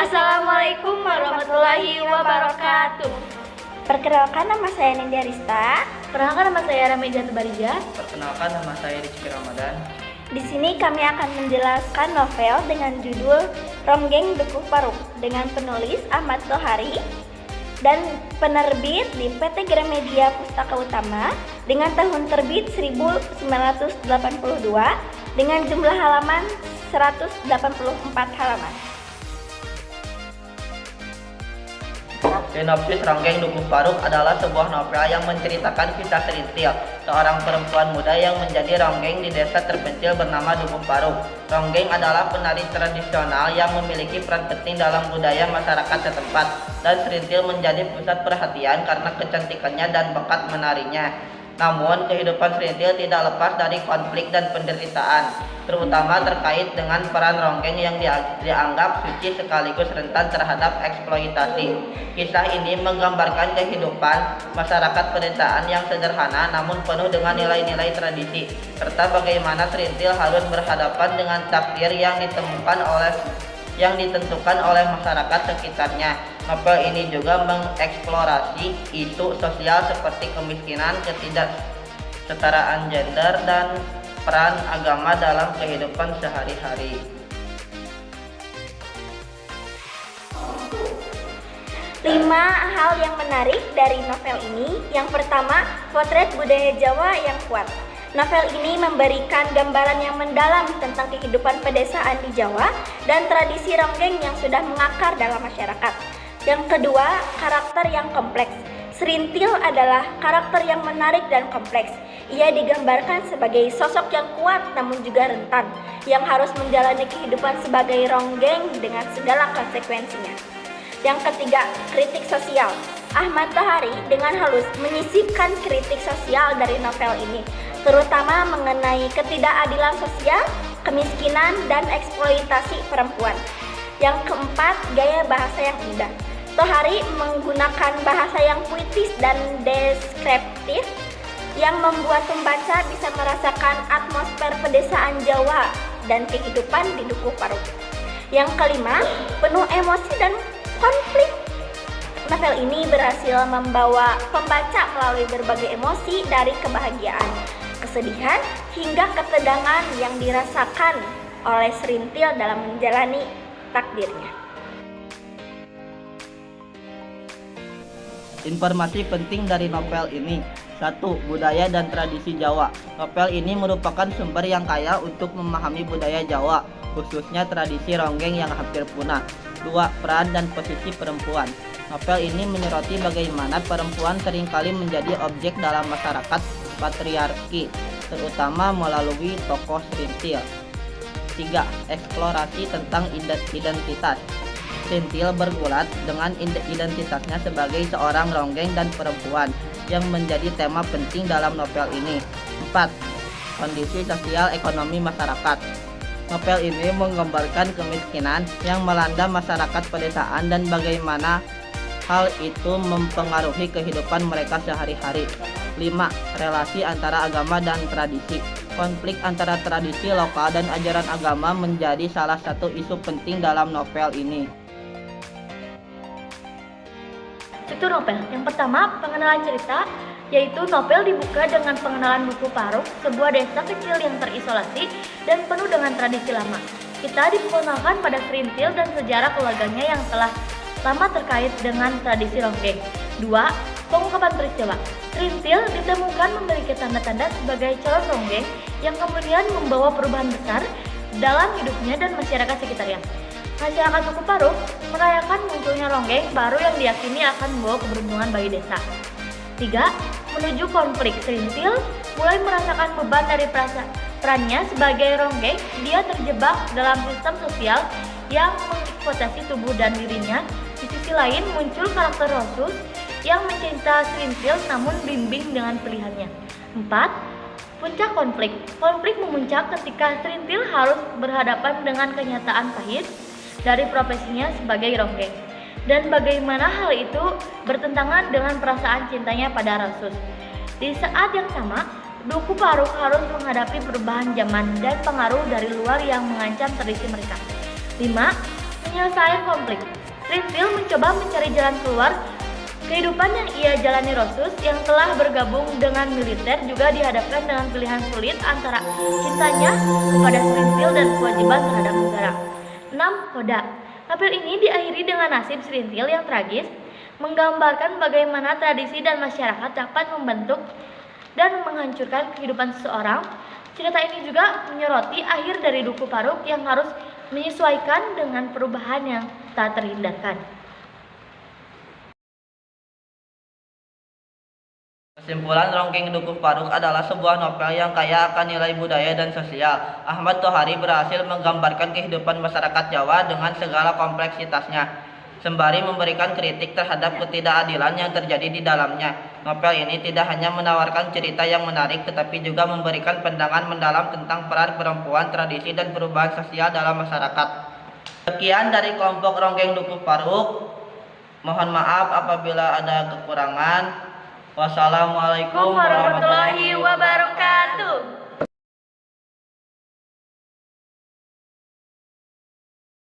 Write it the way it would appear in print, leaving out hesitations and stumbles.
Assalamualaikum warahmatullahi wabarakatuh. Perkenalkan, nama saya Nindya Rista. Perkenalkan, nama saya Rameja Tubarija. Perkenalkan, nama saya Rizky Ramadan. Di sini kami akan menjelaskan novel dengan judul Ronggeng Dukuh Paruk dengan penulis Ahmad Tohari dan penerbit di PT Gramedia Pustaka Utama dengan tahun terbit 1982 dengan jumlah halaman 184 halaman. Sinopsis Ronggeng Dukuh Paruk adalah sebuah novel yang menceritakan kisah Serintil, seorang perempuan muda yang menjadi ronggeng di desa terpencil bernama Dukuh Paruk. Ronggeng adalah penari tradisional yang memiliki peran penting dalam budaya masyarakat setempat, dan Serintil menjadi pusat perhatian karena kecantikannya dan bakat menarinya. Namun, kehidupan Serintil tidak lepas dari konflik dan penderitaan, terutama terkait dengan peran ronggeng yang dianggap suci sekaligus rentan terhadap eksploitasi. Kisah ini menggambarkan kehidupan masyarakat pedesaan yang sederhana namun penuh dengan nilai-nilai tradisi, serta bagaimana Serintil harus berhadapan dengan takdir yang ditentukan oleh masyarakat sekitarnya. Novel ini juga mengeksplorasi isu sosial seperti kemiskinan, ketidaksetaraan gender, dan peran agama dalam kehidupan sehari-hari. Lima hal yang menarik dari novel ini. Yang pertama, potret budaya Jawa yang kuat. Novel ini memberikan gambaran yang mendalam tentang kehidupan pedesaan di Jawa dan tradisi ronggeng yang sudah mengakar dalam masyarakat. Yang kedua, karakter yang kompleks. Serintil adalah karakter yang menarik dan kompleks. Ia digambarkan sebagai sosok yang kuat namun juga rentan, yang harus menjalani kehidupan sebagai ronggeng dengan segala konsekuensinya. Yang ketiga, kritik sosial. Ahmad Tohari dengan halus menyisipkan kritik sosial dari novel ini, terutama mengenai ketidakadilan sosial, kemiskinan, dan eksploitasi perempuan. Yang keempat, gaya bahasa yang indah. Tohari menggunakan bahasa yang puitis dan deskriptif yang membuat pembaca bisa merasakan atmosfer pedesaan Jawa dan kehidupan di Dukuh Paruk. Yang kelima, penuh emosi dan konflik. Novel ini berhasil membawa pembaca melalui berbagai emosi dari kebahagiaan, kesedihan, hingga ketegangan yang dirasakan oleh Serintil dalam menjalani takdirnya. Informasi penting dari novel ini. 1. Budaya dan tradisi Jawa. Novel ini merupakan sumber yang kaya untuk memahami budaya Jawa, khususnya tradisi ronggeng yang hampir punah. 2. Peran dan posisi perempuan. Novel ini menyoroti bagaimana perempuan seringkali menjadi objek dalam masyarakat patriarki, terutama melalui tokoh Serintil. 3. Eksplorasi tentang identitas. Serintil bergulat dengan identitasnya sebagai seorang ronggeng dan perempuan yang menjadi tema penting dalam novel ini. 4. Kondisi sosial ekonomi masyarakat. Novel ini menggambarkan kemiskinan yang melanda masyarakat pedesaan dan bagaimana hal itu mempengaruhi kehidupan mereka sehari-hari. 5. Relasi antara agama dan tradisi. Konflik antara tradisi lokal dan ajaran agama menjadi salah satu isu penting dalam novel ini. Struktur novel. Yang pertama, pengenalan cerita, yaitu novel dibuka dengan pengenalan Dukuh Paruk, sebuah desa kecil yang terisolasi dan penuh dengan tradisi lama. Kita diperkenalkan pada Serintil dan sejarah keluarganya yang telah lama terkait dengan tradisi ronggeng. 2. Pengungkapan peristiwa. Serintil ditemukan memiliki tanda-tanda sebagai calon ronggeng yang kemudian membawa perubahan besar dalam hidupnya dan masyarakat sekitarnya. Masyarakat Dukuh Paruk merayakan munculnya ronggeng baru yang diyakini akan membawa keberuntungan bagi desa. 3. Menuju konflik. Serintil mulai merasakan beban dari perannya sebagai ronggeng. Dia terjebak dalam sistem sosial yang mengeksploitasi tubuh dan dirinya. Di sisi lain muncul karakter Rosus yang mencinta Serintil namun bimbing dengan pilihannya. 4. Puncak konflik. Konflik memuncak ketika Serintil harus berhadapan dengan kenyataan pahit dari profesinya sebagai ronggeng, dan bagaimana hal itu bertentangan dengan perasaan cintanya pada Rosus. Di saat yang sama, Dukuh Paruk harus menghadapi perubahan zaman dan pengaruh dari luar yang mengancam tradisi mereka. 5. Penyelesaian konflik. Springfield mencoba mencari jalan keluar kehidupan yang ia jalani. Rosus yang telah bergabung dengan militer juga dihadapkan dengan pilihan sulit antara cintanya kepada Springfield dan kewajiban terhadap negara. 6. Coda. Novel ini diakhiri dengan nasib Springfield yang tragis, menggambarkan bagaimana tradisi dan masyarakat dapat membentuk dan menghancurkan kehidupan seseorang. Cerita ini juga menyoroti akhir dari Duku Paruk yang harus menyesuaikan dengan perubahan yang tak terhindarkan. Kesimpulan, Ronggeng Dukuh Paruk adalah sebuah novel yang kaya akan nilai budaya dan sosial. Ahmad Tohari berhasil menggambarkan kehidupan masyarakat Jawa dengan segala kompleksitasnya, sembari memberikan kritik terhadap ketidakadilan yang terjadi di dalamnya. Novel ini tidak hanya menawarkan cerita yang menarik, tetapi juga memberikan pandangan mendalam tentang peran perempuan, tradisi, dan perubahan sosial dalam masyarakat. Sekian dari kelompok Ronggeng Dukuh Paruk. Mohon maaf apabila ada kekurangan. Wassalamualaikum Warahmatullahi wabarakatuh.